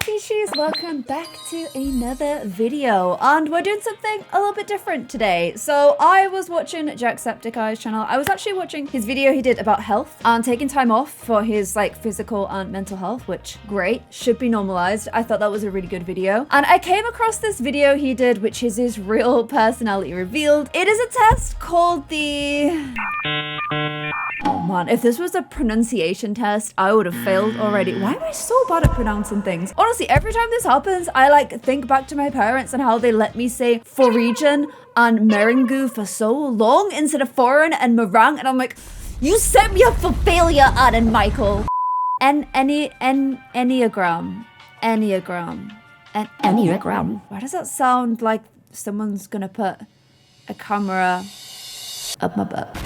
Fishies, welcome back to another video, and we're doing something a little bit different today. So I was watching Jacksepticeye's channel. I was actually watching his video he did about health and taking time off for his like physical and mental health, which great, should be normalized. I thought that was a really good video, and I came across this video he did, which is his real personality revealed. It is a test called the... Oh man, if this was a pronunciation test, I would have failed already. Why am I so bad at pronouncing things? Honestly, every time this happens, I like think back to my parents and how they let me say foreign and meringue for so long instead of foreign and meringue, and I'm like, you set me up for failure, Adam Michael. Enneagram. Why does that sound like someone's gonna put a camera up my butt?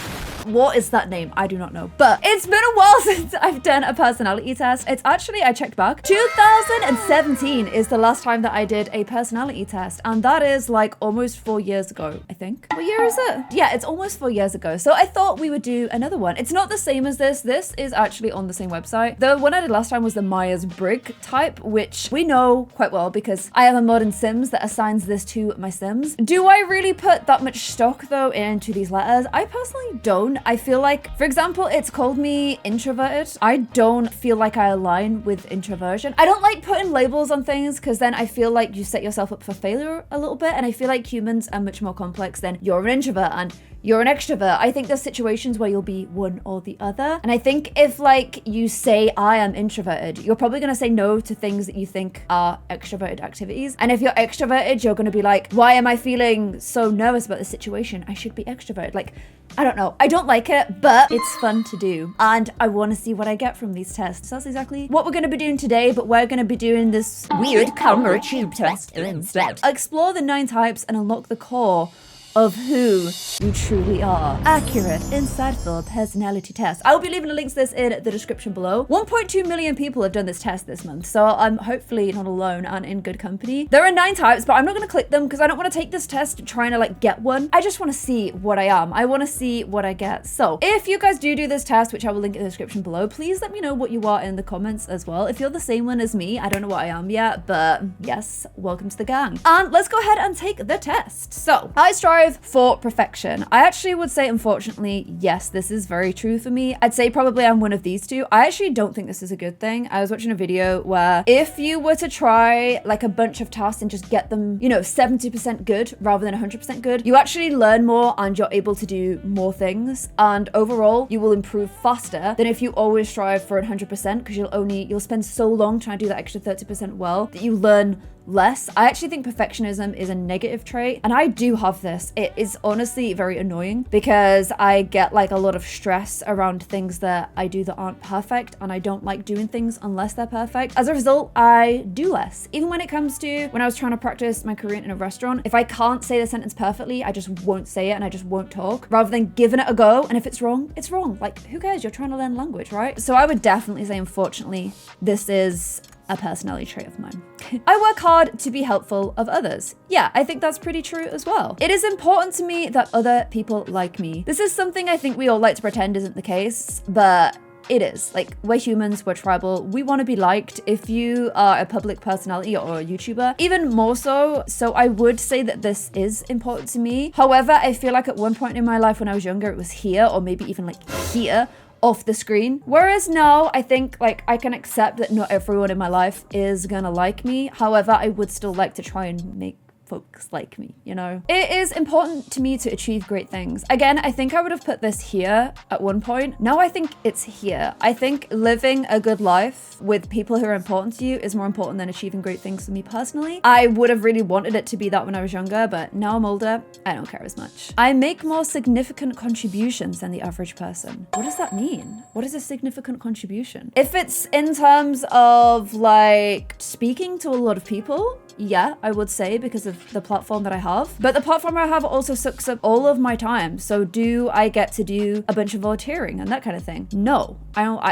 What is that name? I do not know. But it's been a while since I've done a personality test. It's actually, I checked back, 2017 is the last time that I did a personality test. And that is like almost 4 years ago, I think. What year is it? Yeah, it's almost 4 years ago. So I thought we would do another one. It's not the same as this. This is actually on the same website. The one I did last time was the Myers-Briggs type, which we know quite well because I have a mod in Sims that assigns this to my Sims. Do I really put that much stock though into these letters? I personally don't. I feel like, for example, it's called me introverted. I don't feel like I align with introversion. I don't like putting labels on things because then I feel like you set yourself up for failure a little bit. And I feel like humans are much more complex than you're an introvert and you're an extrovert. I think there's situations where you'll be one or the other. And I think if like you say, I am introverted, you're probably gonna say no to things that you think are extroverted activities. And if you're extroverted, you're gonna be like, why am I feeling so nervous about this situation? I should be extroverted. Like, I don't know. I don't like it, but it's fun to do. And I want to see what I get from these tests. That's exactly what we're going to be doing today, but we're going to be doing this weird camera tube test instead. Explore the 9 types and unlock the core of who you truly are. Accurate, insightful personality test. I will be leaving the links to this in the description below. 1.2 million people have done this test this month, so I'm hopefully not alone and in good company. There are 9 types, but I'm not gonna click them because I don't want to take this test trying to like get one. I just want to see what I am. I want to see what I get. So if you guys do this test, which I will link in the description below, please let me know what you are in the comments as well. If you're the same one as me, I don't know what I am yet, but yes, welcome to the gang. And let's go ahead and take the test. So I strive for perfection. I actually would say, unfortunately, yes, this is very true for me. I'd say probably I'm one of these two. I actually don't think this is a good thing. I was watching a video where if you were to try like a bunch of tasks and just get them, you know, 70% good rather than 100% good, you actually learn more and you're able to do more things. And overall, you will improve faster than if you always strive for 100% because you'll spend so long trying to do that extra 30% well that you learn less. I actually think perfectionism is a negative trait, and I do have this. It is honestly very annoying because I get like a lot of stress around things that I do that aren't perfect, and I don't like doing things unless they're perfect. As a result, I do less. Even when it comes to when I was trying to practice my Korean in a restaurant, if I can't say the sentence perfectly, I just won't say it and I just won't talk rather than giving it a go. And if it's wrong, it's wrong. Like, who cares? You're trying to learn language, right? So I would definitely say, unfortunately, this is a personality trait of mine. I work hard to be helpful of others. Yeah, I think that's pretty true as well. It is important to me that other people like me. This is something I think we all like to pretend isn't the case, but it is. Like, we're humans, we're tribal, we want to be liked. If you are a public personality or a YouTuber, even more so. So I would say that this is important to me. However, I feel like at one point in my life when I was younger, it was here, or maybe even like here, off the screen. Whereas now, I think like I can accept that not everyone in my life is gonna like me. However, I would still like to try and make folks like me, you know? It is important to me to achieve great things. Again, I think I would have put this here at one point. Now I think it's here. I think living a good life with people who are important to you is more important than achieving great things for me personally. I would have really wanted it to be that when I was younger, but now I'm older, I don't care as much. I make more significant contributions than the average person. What does that mean? What is a significant contribution? If it's in terms of like speaking to a lot of people, yeah, I would say, because of the platform that I have. But the platform I have also sucks up all of my time. So do I get to do a bunch of volunteering and that kind of thing? No, I don't.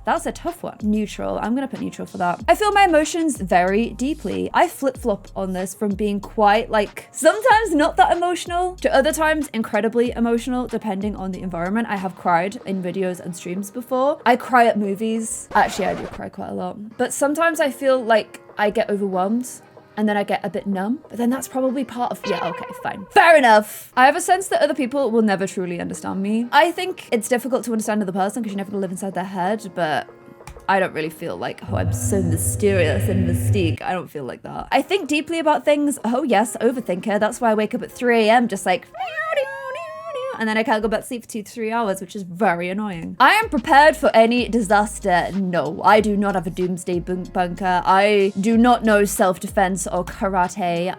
That's a tough one. Neutral. I'm gonna put neutral for that. I feel my emotions very deeply. I flip-flop on this from being quite like sometimes not that emotional to other times incredibly emotional, depending on the environment. I have cried in videos and streams before. I cry at movies. Actually, I do cry quite a lot. But sometimes I feel like I get overwhelmed and then I get a bit numb. But then that's probably part of, yeah, okay, fine. Fair enough. I have a sense that other people will never truly understand me. I think it's difficult to understand another person because you're never gonna live inside their head, but I don't really feel like, oh, I'm so mysterious and mystique. I don't feel like that. I think deeply about things. Oh yes, overthinker. That's why I wake up at 3 a.m. just like, and then I can't go back to sleep for 2 to 3 hours, which is very annoying. I am prepared for any disaster. No, I do not have a doomsday bunker. I do not know self-defense or karate.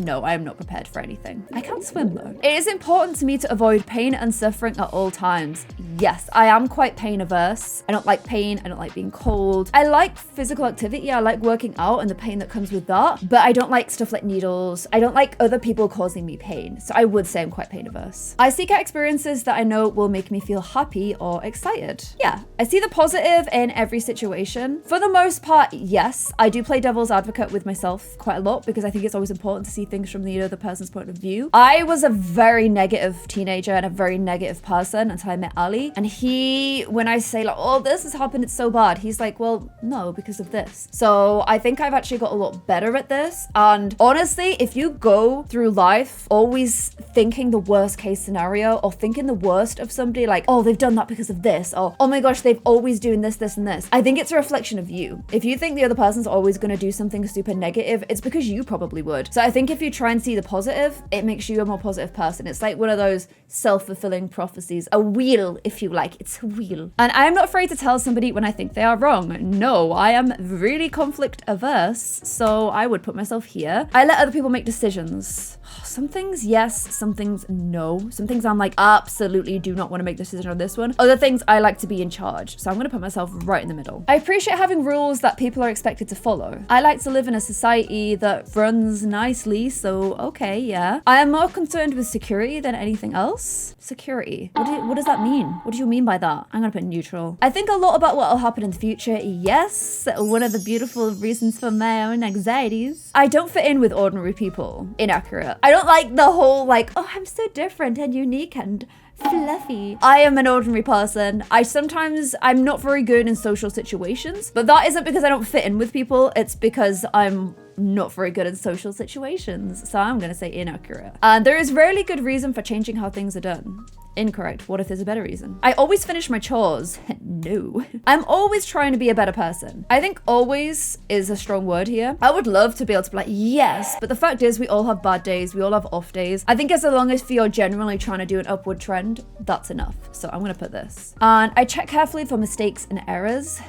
No, I am not prepared for anything. I can't swim though. It is important to me to avoid pain and suffering at all times. Yes, I am quite pain averse. I don't like pain. I don't like being cold. I like physical activity. I like working out and the pain that comes with that, but I don't like stuff like needles. I don't like other people causing me pain. So I would say I'm quite pain averse. I seek out experiences that I know will make me feel happy or excited. Yeah, I see the positive in every situation. For the most part, yes, I do play devil's advocate with myself quite a lot because I think it's always important to see things from the other person's point of view. I was a very negative teenager and a very negative person until I met Ali. And he, when I say like, oh, this has happened, it's so bad, he's like, well, no, because of this. So I think I've actually got a lot better at this. And honestly, if you go through life always thinking the worst case scenario or thinking the worst of somebody, like, oh, they've done that because of this, or oh my gosh, they've always doing this, this, and this. I think it's a reflection of you. If you think the other person's always going to do something super negative, it's because you probably would. So I think if you try and see the positive, it makes you a more positive person. It's like one of those self-fulfilling prophecies, a wheel, if you like. It's a wheel. And I'm not afraid to tell somebody when I think they are wrong. No, I am really conflict averse, so I would put myself here. I let other people make decisions. Some things, yes. Some things, no. Some things I'm like, absolutely do not want to make the decision on this one. Other things, I like to be in charge. So I'm going to put myself right in the middle. I appreciate having rules that people are expected to follow. I like to live in a society that runs nicely. So, okay, yeah. I am more concerned with security than anything else. Security. What does that mean? What do you mean by that? I'm going to put neutral. I think a lot about what will happen in the future. Yes. One of the beautiful reasons for my own anxieties. I don't fit in with ordinary people. Inaccurate. I don't like the whole like, oh, I'm so different and unique and fluffy. I am an ordinary person. I'm not very good in social situations, but that isn't because I don't fit in with people. It's because I'm not very good in social situations. So I'm going to say inaccurate. And there is rarely good reason for changing how things are done. Incorrect. What if there's a better reason? I always finish my chores. No. I'm always trying to be a better person. I think always is a strong word here. I would love to be able to be like, yes, but the fact is we all have bad days. We all have off days. I think as long as you're generally trying to do an upward trend, that's enough. So I'm going to put this. And I check carefully for mistakes and errors.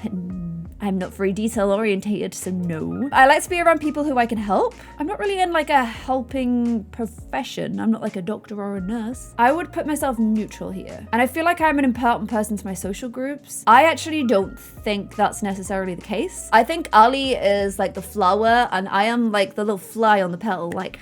I'm not very detail orientated, so no. I like to be around people who I can help. I'm not really in like a helping profession. I'm not like a doctor or a nurse. I would put myself neutral here. And I feel like I'm an important person to my social groups. I actually don't think that's necessarily the case. I think Ali is like the flower and I am like the little fly on the petal, like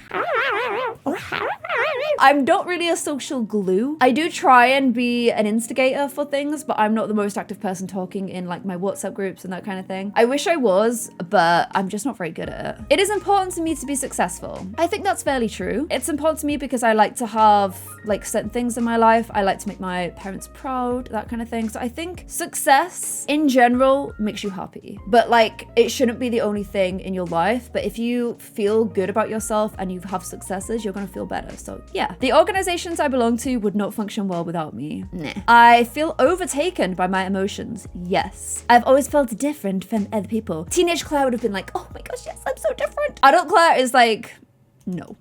I'm not really a social glue. I do try and be an instigator for things, but I'm not the most active person talking in like my WhatsApp groups and that kind of thing. I wish I was, but I'm just not very good at it. It is important to me to be successful. I think that's fairly true. It's important to me because I like to have like certain things in my life. I like to make my parents proud, that kind of thing. So I think success in general makes you happy, but like it shouldn't be the only thing in your life. But if you feel good about yourself and you have successes, you're gonna feel better. So yeah, the organizations I belong to would not function well without me. Nah. I feel overtaken by my emotions. Yes. I've always felt different from other people. Teenage Claire would have been like, oh my gosh, yes, I'm so different. Adult Claire is like, no.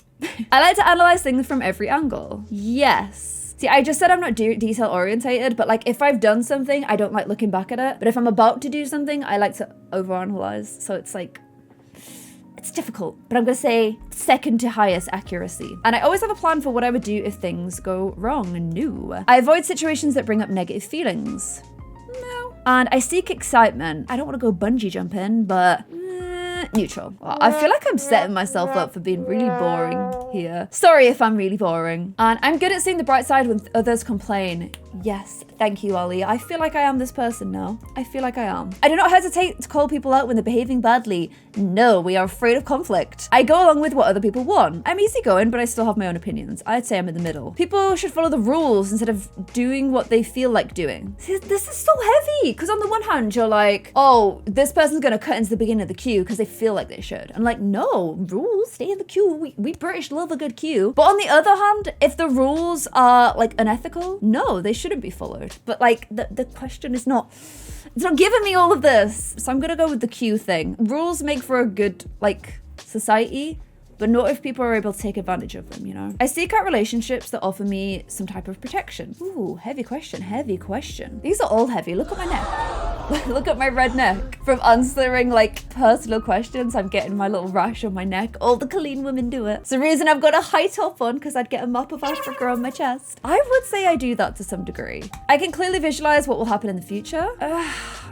I like to analyze things from every angle. Yes. See, I just said I'm not detail orientated, but like if I've done something, I don't like looking back at it. But if I'm about to do something, I like to overanalyze. So it's like, it's difficult, but I'm gonna say second to highest accuracy. And I always have a plan for what I would do if things go wrong. No. I avoid situations that bring up negative feelings. No. And I seek excitement. I don't want to go bungee jumping, but neutral. Well, I feel like I'm setting myself up for being really boring here. Sorry if I'm really boring. And I'm good at seeing the bright side when others complain. Yes, thank you, Ollie. I feel like I am this person now. I feel like I am. I do not hesitate to call people out when they're behaving badly. No, we are afraid of conflict. I go along with what other people want. I'm easygoing, but I still have my own opinions. I'd say I'm in the middle. People should follow the rules instead of doing what they feel like doing. See, this is so heavy, because on the one hand, you're like, oh, this person's gonna cut into the beginning of the queue because they feel like they should. I'm like, no, rules, stay in the queue. We British love a good queue. But on the other hand, if the rules are like unethical, no, they shouldn't be followed. But like the question is not, it's not giving me all of this. So I'm gonna go with the queue thing. Rules make for a good like society, but not if people are able to take advantage of them, you know? I seek out relationships that offer me some type of protection. Ooh, heavy question, heavy question. These are all heavy. Look at my neck. Look at my red neck. From answering like personal questions, I'm getting my little rash on my neck. All the clean women do it. It's the reason I've got a high top on, because I'd get a map of Africa on my chest. I would say I do that to some degree. I can clearly visualize what will happen in the future.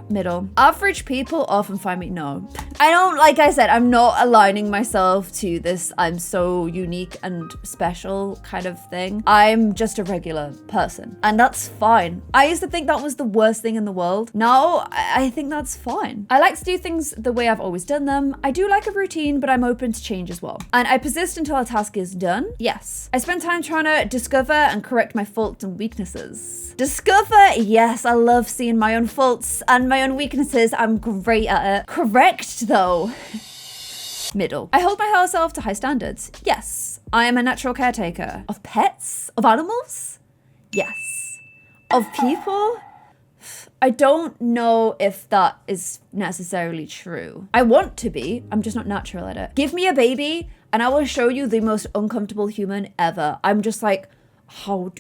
Middle. Average people often find me, no. I don't, like I said, I'm not aligning myself to this I'm so unique and special kind of thing. I'm just a regular person, and that's fine. I used to think that was the worst thing in the world. Now, I think that's fine. I like to do things the way I've always done them. I do like a routine, but I'm open to change as well. And I persist until a task is done. Yes. I spend time trying to discover and correct my faults and weaknesses. Discover, yes, I love seeing my own faults and my own weaknesses. I'm great at it. Correct though. Middle. I hold my whole self to high standards. Yes. I am a natural caretaker. Of pets? Of animals? Yes. Of people? I don't know if that is necessarily true. I want to be, I'm just not natural at it. Give me a baby and I will show you the most uncomfortable human ever. I'm just like, I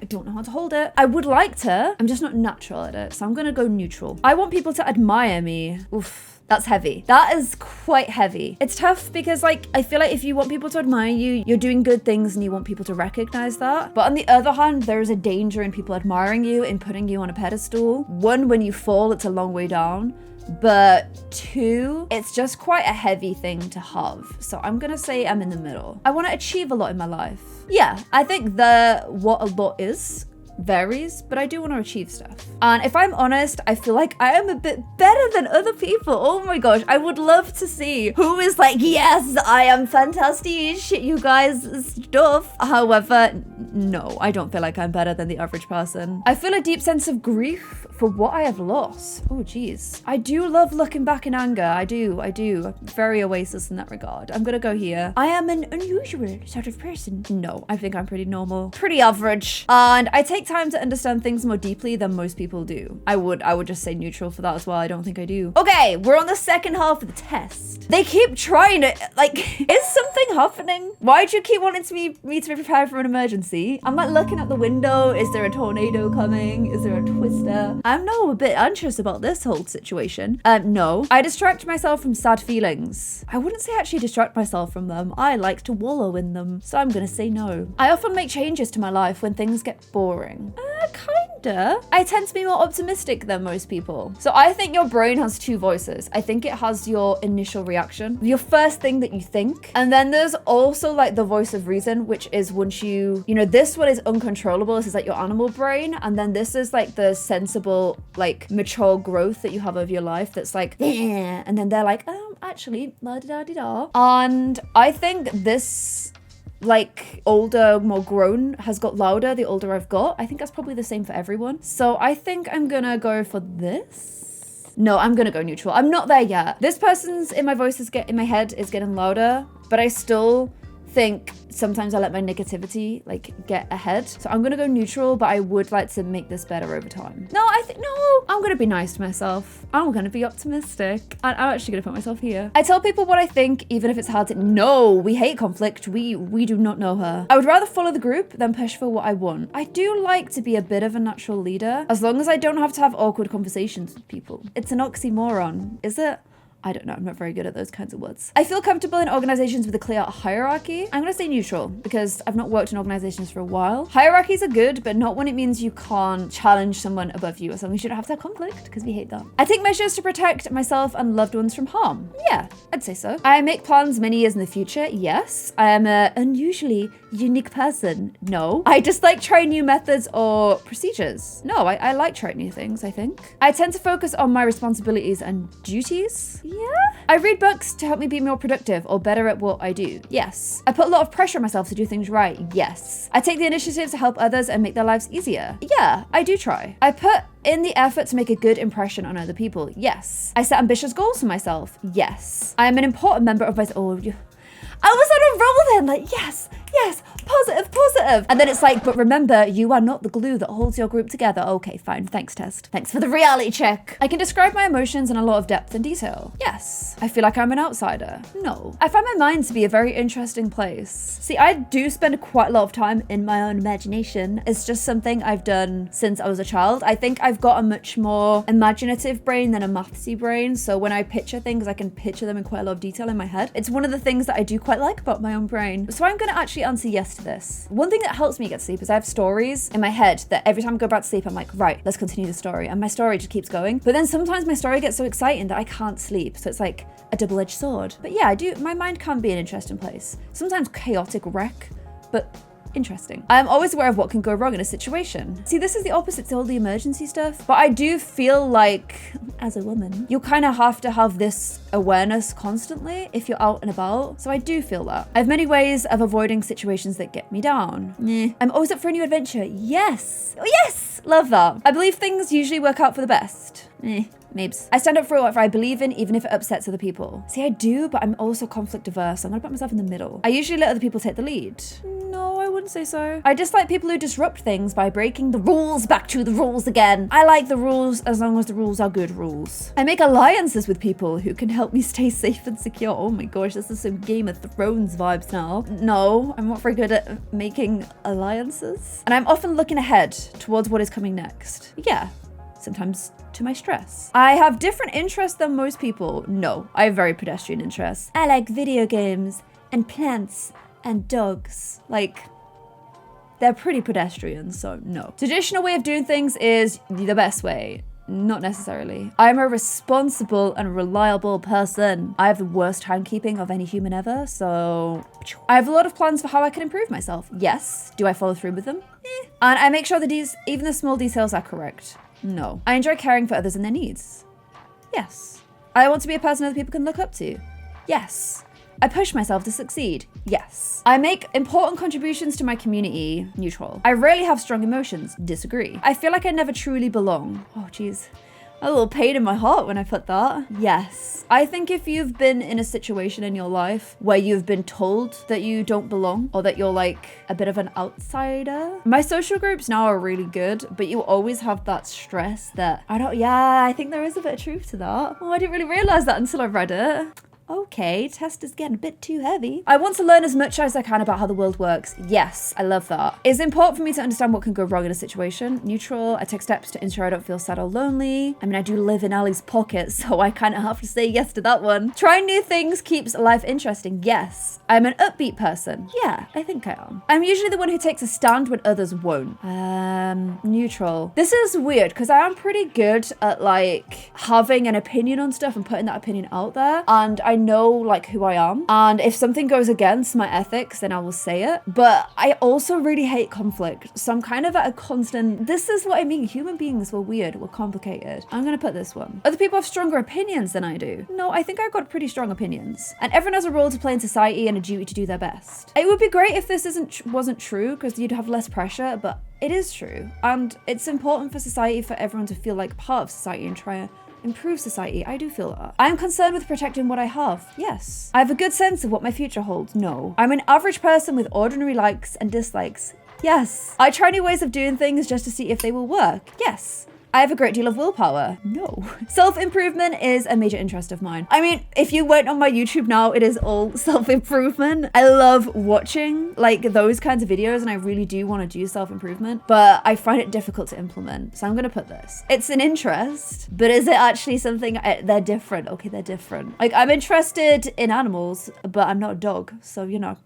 don't know how to hold it. I would like to, I'm just not natural at it. So I'm gonna go neutral. I want people to admire me. Oof. That's heavy. That is quite heavy. It's tough because like, I feel like if you want people to admire you, you're doing good things and you want people to recognize that. But on the other hand, there is a danger in people admiring you and putting you on a pedestal. One, when you fall, it's a long way down. But two, it's just quite a heavy thing to have. So I'm gonna say I'm in the middle. I want to achieve a lot in my life. Yeah, I think what a lot is varies, but I do want to achieve stuff. And if I'm honest, I feel like I am a bit better than other people. Oh my gosh, I would love to see who is like, yes, I am fantastic, you guys stuff. However, no, I don't feel like I'm better than the average person. I feel a deep sense of grief for what I have lost. Oh geez. I do love looking back in anger. I do. I'm very Oasis in that regard. I'm gonna go here. I am an unusual sort of person. No, I think I'm pretty normal, pretty average. And I take time to understand things more deeply than most people do. I would just say neutral for that as well. I don't think I do. Okay, we're on the second half of the test. They keep trying to, like, is something happening? Why do you keep wanting me to be prepared for an emergency? I'm like looking out the window. Is there a tornado coming? Is there a twister? I'm now a bit anxious about this whole situation. No. I distract myself from sad feelings. I wouldn't say actually distract myself from them. I like to wallow in them. So I'm gonna say no. I often make changes to my life when things get boring. Kinda. I tend to be more optimistic than most people. So I think your brain has two voices. I think it has your initial reaction, your first thing that you think. And then there's also like the voice of reason, which is once you know, this one is uncontrollable. This is like your animal brain. And then this is like the sensible, like mature growth that you have of your life. That's like, yeah. And then they're like, actually, la-di-da-di-da. And I think this, like older, more grown has got louder the older I've got. I think that's probably the same for everyone. So I think I'm gonna go for this. No, I'm gonna go neutral. I'm not there yet. This person's in my voice in my head is getting louder, but I still think sometimes I let my negativity like get ahead. So I'm gonna go neutral, but I would like to make this better over time. No, I'm gonna be nice to myself. I'm gonna be optimistic. I'm actually gonna put myself here. I tell people what I think, even if it's hard to. No, we hate conflict. We do not know her. I would rather follow the group than push for what I want. I do like to be a bit of a natural leader, as long as I don't have to have awkward conversations with people. It's an oxymoron, is it? I don't know, I'm not very good at those kinds of words. I feel comfortable in organizations with a clear hierarchy. I'm gonna say neutral because I've not worked in organizations for a while. Hierarchies are good, but not when it means you can't challenge someone above you, as long as you don't have that conflict, because we hate that. I take measures to protect myself and loved ones from harm. Yeah, I'd say so. I make plans many years in the future. Yes. I am an unusually unique person. No. I dislike trying new methods or procedures. No, I like trying new things, I think. I tend to focus on my responsibilities and duties. Yeah. I read books to help me be more productive or better at what I do. Yes. I put a lot of pressure on myself to do things right. Yes. I take the initiative to help others and make their lives easier. Yeah, I do try. I put in the effort to make a good impression on other people. Yes. I set ambitious goals for myself. Yes. I am an important member of my... Oh, I was on a roll then, like, yes, positive. And then it's like, but remember, you are not the glue that holds your group together. Okay, fine, thanks, test. Thanks for the reality check. I can describe my emotions in a lot of depth and detail. Yes. I feel like I'm an outsider. No. I find my mind to be a very interesting place. See, I do spend quite a lot of time in my own imagination. It's just something I've done since I was a child. I think I've got a much more imaginative brain than a mathsy brain. So when I picture things, I can picture them in quite a lot of detail in my head. It's one of the things that I do quite like about my own brain. So I'm gonna actually answer yes to this. One thing that helps me get sleep is I have stories in my head that every time I go back to sleep, I'm like, right, let's continue the story. And my story just keeps going. But then sometimes my story gets so exciting that I can't sleep. So it's like a double-edged sword. But yeah, my mind can be an interesting place. Sometimes chaotic wreck, but interesting. I'm always aware of what can go wrong in a situation. See, this is the opposite to all the emergency stuff, but I do feel like, as a woman, you kind of have to have this awareness constantly if you're out and about. So I do feel that. I have many ways of avoiding situations that get me down. I'm always up for a new adventure. Yes. Oh, yes. Love that. I believe things usually work out for the best. Mabes. I stand up for what I believe in, even if it upsets other people. See, I do, but I'm also conflict averse. I'm gonna put myself in the middle. I usually let other people take the lead. No, I wouldn't say so. I dislike people who disrupt things by breaking the rules back to the rules again. I like the rules as long as the rules are good rules. I make alliances with people who can help me stay safe and secure. Oh my gosh, this is some Game of Thrones vibes now. No, I'm not very good at making alliances. And I'm often looking ahead towards what is coming next. Yeah, sometimes to my stress. I have different interests than most people. No, I have very pedestrian interests. I like video games and plants and dogs. Like, they're pretty pedestrian, so no. Traditional way of doing things is the best way. Not necessarily. I'm a responsible and reliable person. I have the worst timekeeping of any human ever, so... I have a lot of plans for how I can improve myself. Yes. Do I follow through with them? And I make sure that even the small details are correct. No. I enjoy caring for others and their needs. Yes. I want to be a person other people can look up to. Yes. I push myself to succeed. Yes. I make important contributions to my community. Neutral. I rarely have strong emotions. Disagree. I feel like I never truly belong. Oh, geez. A little pain in my heart when I put that. Yes. I think if you've been in a situation in your life where you've been told that you don't belong or that you're like a bit of an outsider. My social groups now are really good, but you always have that stress that I think there is a bit of truth to that. Oh, I didn't really realize that until I read it. Okay, test is getting a bit too heavy. I want to learn as much as I can about how the world works. Yes, I love that. It's important for me to understand what can go wrong in a situation. Neutral, I take steps to ensure I don't feel sad or lonely. I mean, I do live in Ali's pocket, so I kind of have to say yes to that one. Trying new things keeps life interesting. Yes. I'm an upbeat person. Yeah, I think I am. I'm usually the one who takes a stand when others won't. Neutral. This is weird because I am pretty good at like having an opinion on stuff and putting that opinion out there. And I know like who I am, and if something goes against my ethics then I will say it, but I also really hate conflict, so I'm kind of at a constant, this is what I mean, human beings were weird, we're complicated. I'm gonna put this one. Other people have stronger opinions than I do. No, I think I've got pretty strong opinions, and everyone has a role to play in society and a duty to do their best. It would be great if this wasn't true because you'd have less pressure, but it is true, and it's important for society for everyone to feel like part of society and try to improve society. I do feel that. I am concerned with protecting what I have. Yes. I have a good sense of what my future holds. No. I'm an average person with ordinary likes and dislikes. Yes. I try new ways of doing things just to see if they will work. Yes. I have a great deal of willpower. No. Self-improvement is a major interest of mine. I mean, if you went on my YouTube now, it is all self-improvement. I love watching like those kinds of videos and I really do want to do self-improvement, but I find it difficult to implement. So I'm going to put this. It's an interest, but is it actually something? They're different. Okay, they're different. Like I'm interested in animals, but I'm not a dog. So, you know,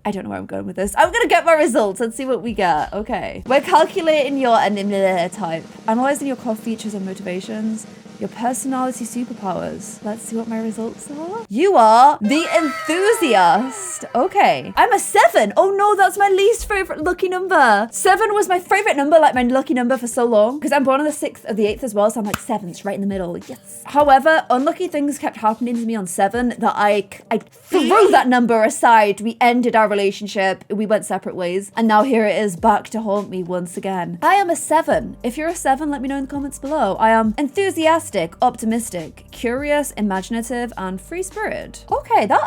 I don't know where I'm going with this. I'm gonna get my results and see what we get. Okay. We're calculating your type, analyzing your core features and motivations, your personality superpowers. Let's see what my results are. You are the enthusiast. Okay. I'm a 7. Oh no, that's my least favorite lucky number. 7 was my favorite number, like my lucky number for so long, because I'm born on the 6th of the 8th as well, so I'm like 7's right in the middle. Yes. However, unlucky things kept happening to me on 7 that I threw that number aside. We ended our relationship. We went separate ways. And now here it is back to haunt me once again. I am a 7. If you're a 7, let me know in the comments below. I am enthusiastic, optimistic, curious, imaginative, and free-spirited. Okay, that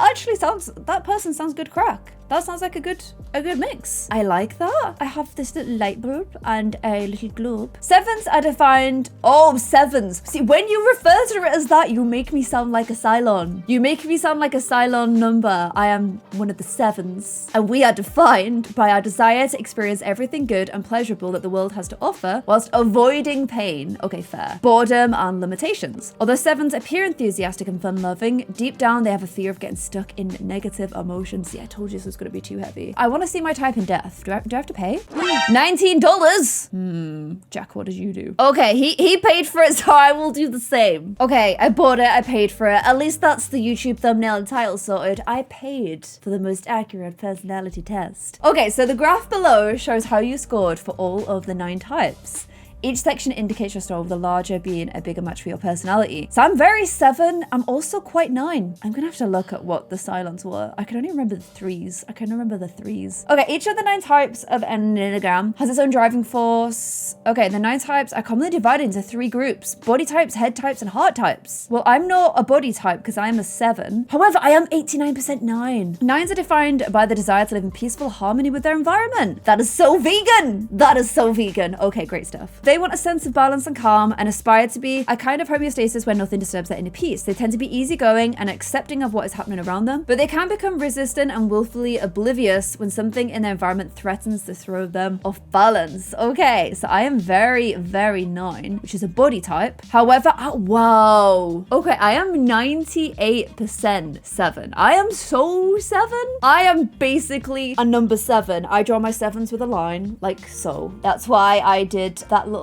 person sounds good crack. That sounds like a good mix. I like that. I have this little light bulb and a little globe. 7s are defined. Oh, 7s. See, when you refer to it as that, you make me sound like a Cylon. You make me sound like a Cylon number. I am one of the 7s. And we are defined by our desire to experience everything good and pleasurable that the world has to offer, whilst avoiding pain. Okay, fair. Boredom and limitations. Although 7s appear enthusiastic and fun-loving, deep down they have a fear of getting stuck in negative emotions. See, I told you this was going to be too heavy. I want to see my type in death. Do I have to pay? $19. Jack, what did you do? Okay, he paid for it, so I will do the same. Okay, I bought it. I paid for it. At least that's the YouTube thumbnail and title sorted. I paid for the most accurate personality test. Okay, so the graph below shows how you scored for all of the 9 types. Each section indicates your star, with the larger being a bigger match for your personality. So I'm very 7. I'm also quite 9. I'm gonna have to look at what the Cylons were. I can only remember the 3s. I can remember the 3s. Okay, each of the 9 types of Enneagram has its own driving force. Okay, the 9 types are commonly divided into 3 groups: body types, head types, and heart types. Well, I'm not a body type because I am a 7. However, I am 89% 9. 9s are defined by the desire to live in peaceful harmony with their environment. That is so vegan. That is so vegan. Okay, great stuff. They want a sense of balance and calm and aspire to be a kind of homeostasis where nothing disturbs their inner peace. They tend to be easygoing and accepting of what is happening around them, but they can become resistant and willfully oblivious when something in their environment threatens to throw them off balance. Okay, so I am very, very 9, which is a body type. However, wow. Okay, I am 98% 7. I am so 7. I am basically a number 7. I draw my 7s with a line, like so. That's why I did that little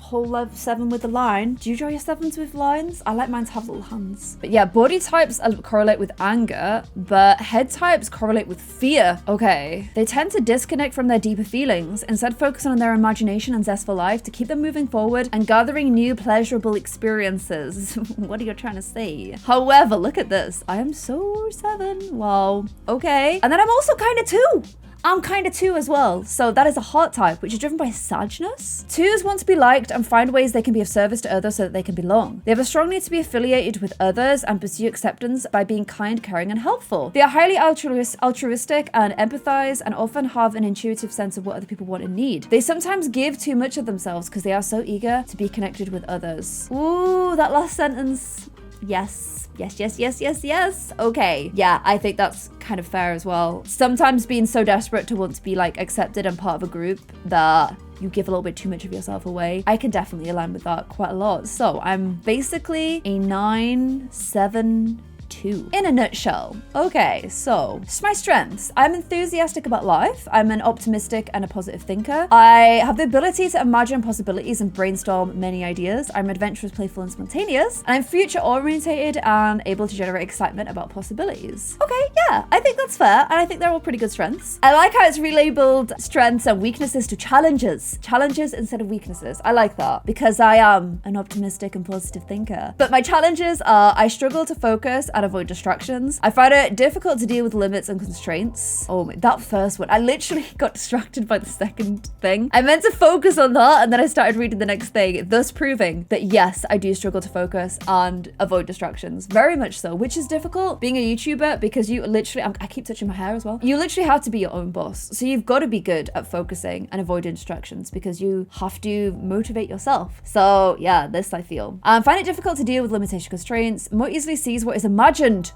whole 7 with a line. Do you draw your 7s with lines? I like mine to have little hands. But yeah, body types correlate with anger, but head types correlate with fear. Okay. They tend to disconnect from their deeper feelings, instead focusing on their imagination and zest for life to keep them moving forward and gathering new pleasurable experiences. What are you trying to say? However, look at this. I am so 7. Wow. Okay. And then I'm also kind of 2. I'm kind of 2 as well. So that is a heart type, which is driven by sadness. 2s want to be liked and find ways they can be of service to others so that they can belong. They have a strong need to be affiliated with others and pursue acceptance by being kind, caring, and helpful. They are highly altruistic and empathize and often have an intuitive sense of what other people want and need. They sometimes give too much of themselves because they are so eager to be connected with others. Ooh, that last sentence. Yes. Yes. Okay. Yeah, I think that's kind of fair as well. Sometimes being so desperate to want to be like accepted and part of a group that you give a little bit too much of yourself away. I can definitely align with that quite a lot. So I'm basically a 9, 7, 2 in a nutshell. Okay, so just my strengths. I'm enthusiastic about life. I'm an optimistic and a positive thinker. I have the ability to imagine possibilities and brainstorm many ideas. I'm adventurous, playful, and spontaneous. And I'm future orientated and able to generate excitement about possibilities. Okay, yeah, I think that's fair. And I think they're all pretty good strengths. I like how it's relabeled strengths and weaknesses to challenges. Challenges instead of weaknesses. I like that because I am an optimistic and positive thinker. But my challenges are I struggle to focus and avoid distractions. I find it difficult to deal with limits and constraints. Oh, that first one, I literally got distracted by the second thing. I meant to focus on that and then I started reading the next thing, thus proving that yes, I do struggle to focus and avoid distractions. Very much so, which is difficult being a YouTuber because you literally, I keep touching my hair as well. You literally have to be your own boss. So you've got to be good at focusing and avoiding distractions because you have to motivate yourself. So yeah, this I feel. I find it difficult to deal with limitation constraints, more easily sees what is imagined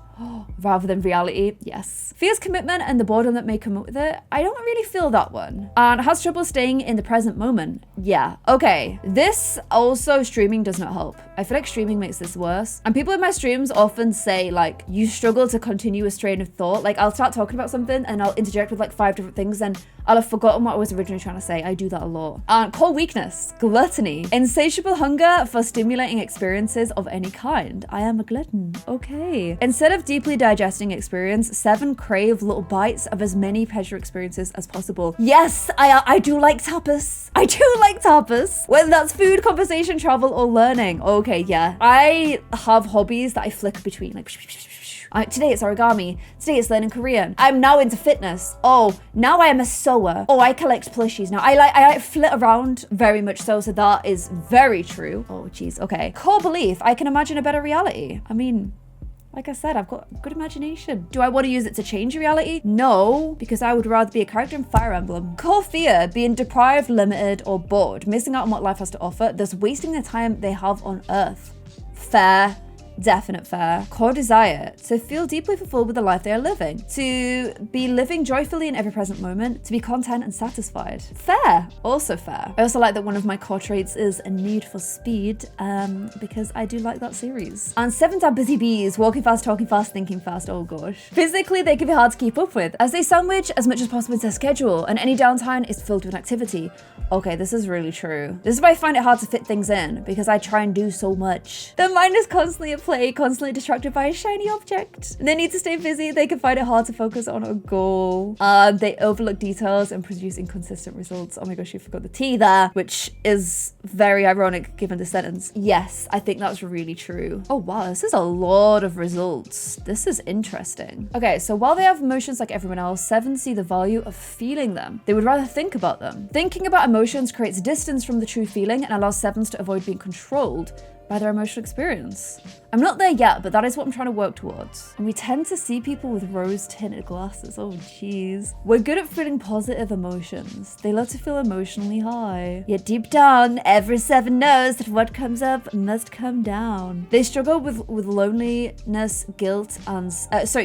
rather than reality. Yes. Fears commitment and the boredom that may come up with it. I don't really feel that one. And has trouble staying in the present moment. Yeah. Okay. This also, streaming does not help. I feel like streaming makes this worse. And people in my streams often say like, you struggle to continue a train of thought. Like I'll start talking about something and I'll interject with like 5 different things and I'll have forgotten what I was originally trying to say. I do that a lot. And core weakness, gluttony, insatiable hunger for stimulating experiences of any kind. I am a glutton. Okay. Instead of deeply digesting experience, 7 crave little bites of as many pleasure experiences as possible. Yes, I do like tapas. I do like tapas. Whether that's food, conversation, travel, or learning. Okay, yeah. I have hobbies that I flick between, like today it's origami. Today it's learning Korean. I'm now into fitness. Oh, now I am a sewer. Oh, I collect plushies now. I like flit around very much so that is very true. Oh, geez. Okay. Core belief. I can imagine a better reality. I mean, like I said, I've got good imagination. Do I want to use it to change reality? No, because I would rather be a character in Fire Emblem. Core fear, being deprived, limited, or bored, missing out on what life has to offer, thus wasting the time they have on Earth. Fair. Definite fair. Core desire, to feel deeply fulfilled with the life they are living, to be living joyfully in every present moment, to be content and satisfied. Fair. Also fair. I also like that one of my core traits is a need for speed, because I do like that series. And 7 are busy bees, walking fast, talking fast, thinking fast. Oh gosh. Physically, they can be hard to keep up with, as they sandwich as much as possible into their schedule, and any downtime is filled with activity. Okay, this is really true. This is why I find it hard to fit things in, because I try and do so much. Their mind is constantly at play, constantly distracted by a shiny object. They need to stay busy. They can find it hard to focus on a goal. They overlook details and produce inconsistent results. Oh my gosh, you forgot the T there, which is very ironic given the sentence. Yes, I think that's really true. Oh wow, this is a lot of results. This is interesting. Okay, so while they have emotions like everyone else, 7 see the value of feeling them. They would rather think about them. Thinking about emotions creates distance from the true feeling and allows 7s to avoid being controlled by their emotional experience. I'm not there yet, but that is what I'm trying to work towards. And we tend to see people with rose-tinted glasses. Oh, jeez. We're good at feeling positive emotions. They love to feel emotionally high. Yet deep down, every 7 knows that what comes up must come down. They struggle with loneliness, guilt, and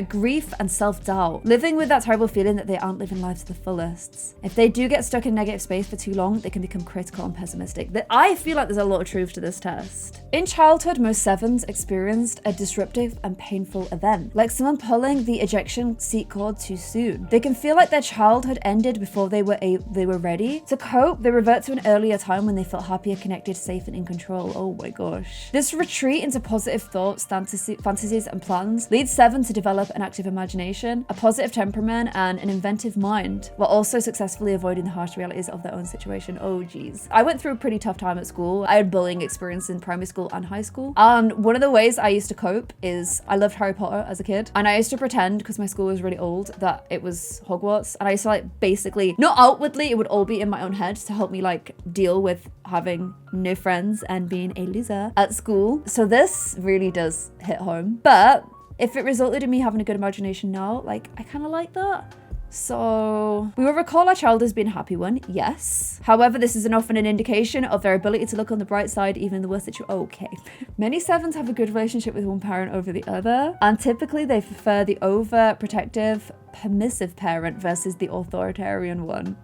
grief and self-doubt, living with that terrible feeling that they aren't living life to the fullest. If they do get stuck in negative space for too long, they can become critical and pessimistic. I feel like there's a lot of truth to this test. In childhood, most 7s experienced a disruptive and painful event, like someone pulling the ejection seat cord too soon. They can feel like their childhood ended before they were ready. To cope, they revert to an earlier time when they felt happier, connected, safe, and in control. Oh my gosh. This retreat into positive thoughts, fantasies, and plans leads 7 to develop an active imagination, a positive temperament, and an inventive mind, while also successfully avoiding the harsh realities of their own situation. Oh geez. I went through a pretty tough time at school. I had bullying experience in primary school and high school. And one of the ways I used to cope is I loved Harry Potter as a kid. And I used to pretend, because my school was really old, that it was Hogwarts. And I used to like basically, not outwardly, it would all be in my own head to help me like deal with having no friends and being a loser at school. So this really does hit home. But if it resulted in me having a good imagination now, like I kind of like that. So we will recall our child as being a happy one, yes. However, this isn't often an indication of their ability to look on the bright side, even in the worst situation. Okay. Many 7s have a good relationship with one parent over the other, and typically they prefer the overprotective, permissive parent versus the authoritarian one.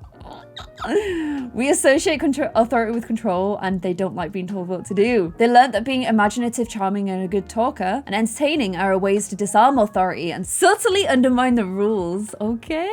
We associate authority with control, and they don't like being told what to do. They learned that being imaginative, charming, and a good talker and entertaining are ways to disarm authority and subtly undermine the rules. Okay,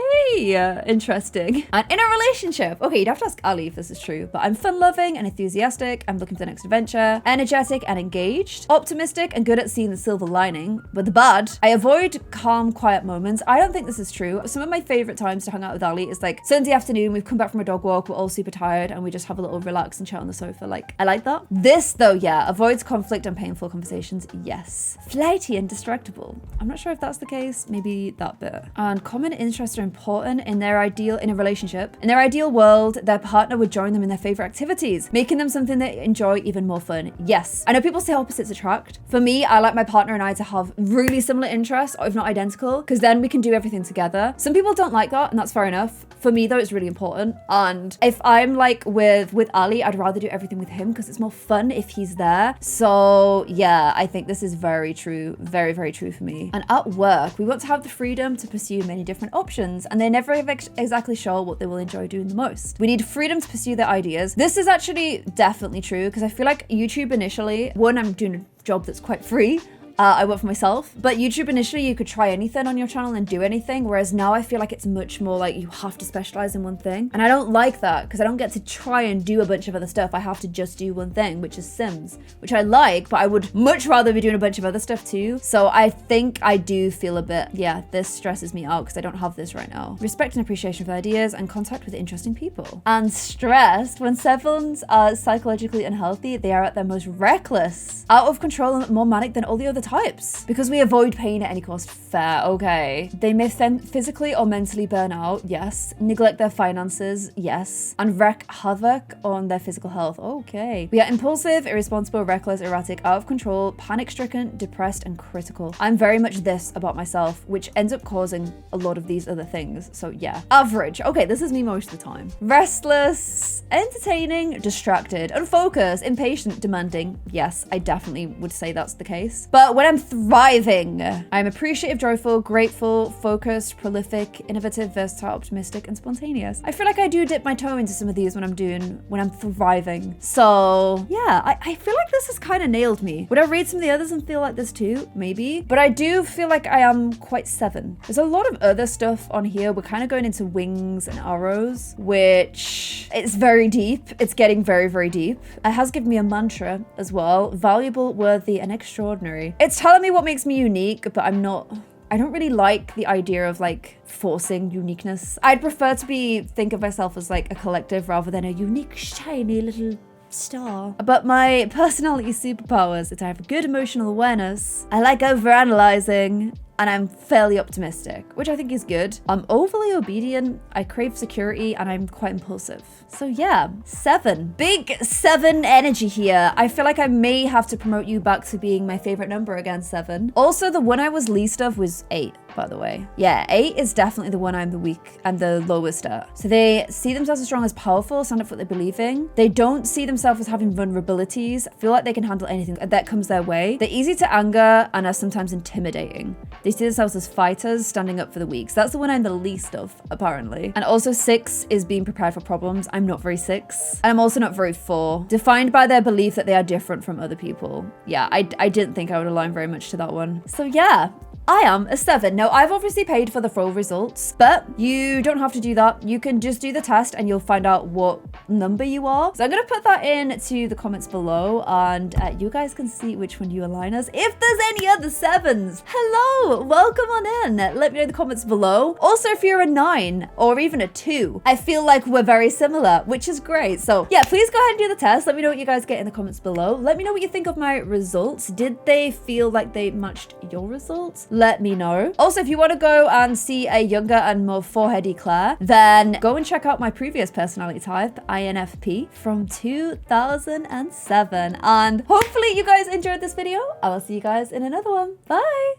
interesting. And in a relationship, okay, you'd have to ask Ali if this is true, but I'm fun-loving and enthusiastic. I'm looking for the next adventure, energetic and engaged, optimistic and good at seeing the silver lining. But the bad, I avoid calm, quiet moments. I don't think this is true. Some of my favorite times to hang out with Ali is like Sunday afternoon, we've come back from a dog dog walk, we're all super tired and we just have a little relax and chat on the sofa. Like, I like that. This though, yeah, avoids conflict and painful conversations. Yes. Flighty and distractible. I'm not sure if that's the case. Maybe that bit. And common interests are important in a relationship. In their ideal world, their partner would join them in their favorite activities, making them something they enjoy even more fun. Yes. I know people say opposites attract. For me, I like my partner and I to have really similar interests, or if not identical, because then we can do everything together. Some people don't like that, and that's fair enough. For me though, it's really important. And if I'm like with Ali, I'd rather do everything with him because it's more fun if he's there. So yeah, I think this is very true. Very, very true for me. And at work, we want to have the freedom to pursue many different options, and they're never exactly sure what they will enjoy doing the most. We need freedom to pursue their ideas. This is actually definitely true because I feel like YouTube initially, one, I'm doing a job that's quite free. I work for myself, but YouTube initially you could try anything on your channel and do anything, whereas now I feel like it's much more like you have to specialize in one thing, and I don't like that because I don't get to try and do a bunch of other stuff. I have to just do one thing, which is Sims, which I like, but I would much rather be doing a bunch of other stuff too. So I think I do feel a bit, yeah, this stresses me out because I don't have this right now. Respect and appreciation for ideas and contact with interesting people. And stressed. When sevens are psychologically unhealthy, they are at their most reckless, out of control and more manic than all the other types. Because we avoid pain at any cost. Fair, okay. They may physically or mentally burn out, yes. Neglect their finances, yes. And wreak havoc on their physical health, okay. We are impulsive, irresponsible, reckless, erratic, out of control, panic-stricken, depressed, and critical. I'm very much this about myself, which ends up causing a lot of these other things. So yeah. Average, okay, this is me most of the time. Restless, entertaining, distracted, unfocused, impatient, demanding. Yes, I definitely would say that's the case. But when I'm thriving, I'm appreciative, joyful, grateful, focused, prolific, innovative, versatile, optimistic, and spontaneous. I feel like I do dip my toe into some of these when I'm thriving. So yeah, I feel like this has kind of nailed me. Would I read some of the others and feel like this too? Maybe. But I do feel like I am quite 7. There's a lot of other stuff on here. We're kind of going into wings and arrows, which it's very deep. It's getting very, very deep. It has given me a mantra as well. Valuable, worthy, and extraordinary. It's telling me what makes me unique, but I don't really like the idea of like forcing uniqueness. I'd prefer to think of myself as like a collective rather than a unique, shiny little star. But my personality superpowers is I have a good emotional awareness. I like overanalyzing. And I'm fairly optimistic, which I think is good. I'm overly obedient, I crave security, and I'm quite impulsive. So yeah, 7. Big 7 energy here. I feel like I may have to promote you back to being my favorite number again, 7. Also, the one I was least of was 8, by the way. Yeah, 8 is definitely the one I'm the lowest at. So they see themselves as strong as powerful, stand up for what they believe in. They don't see themselves as having vulnerabilities, feel like they can handle anything that comes their way. They're easy to anger and are sometimes intimidating. They see themselves as fighters, standing up for the weak. So that's the one I'm the least of, apparently. And also 6 is being prepared for problems. I'm not very 6. And I'm also not very 4. Defined by their belief that they are different from other people. Yeah, I didn't think I would align very much to that one. So yeah. I am a 7. Now, I've obviously paid for the full results, but you don't have to do that. You can just do the test and you'll find out what number you are. So I'm going to put that into the comments below and you guys can see which one you align as. If there's any other 7s, hello, welcome on in. Let me know in the comments below. Also, if you're a 9 or even a 2, I feel like we're very similar, which is great. So yeah, please go ahead and do the test. Let me know what you guys get in the comments below. Let me know what you think of my results. Did they feel like they matched your results? Let me know. Also, if you want to go and see a younger and more foreheady Claire, then go and check out my previous personality type, INFP, from 2007. And hopefully you guys enjoyed this video. I will see you guys in another one. Bye.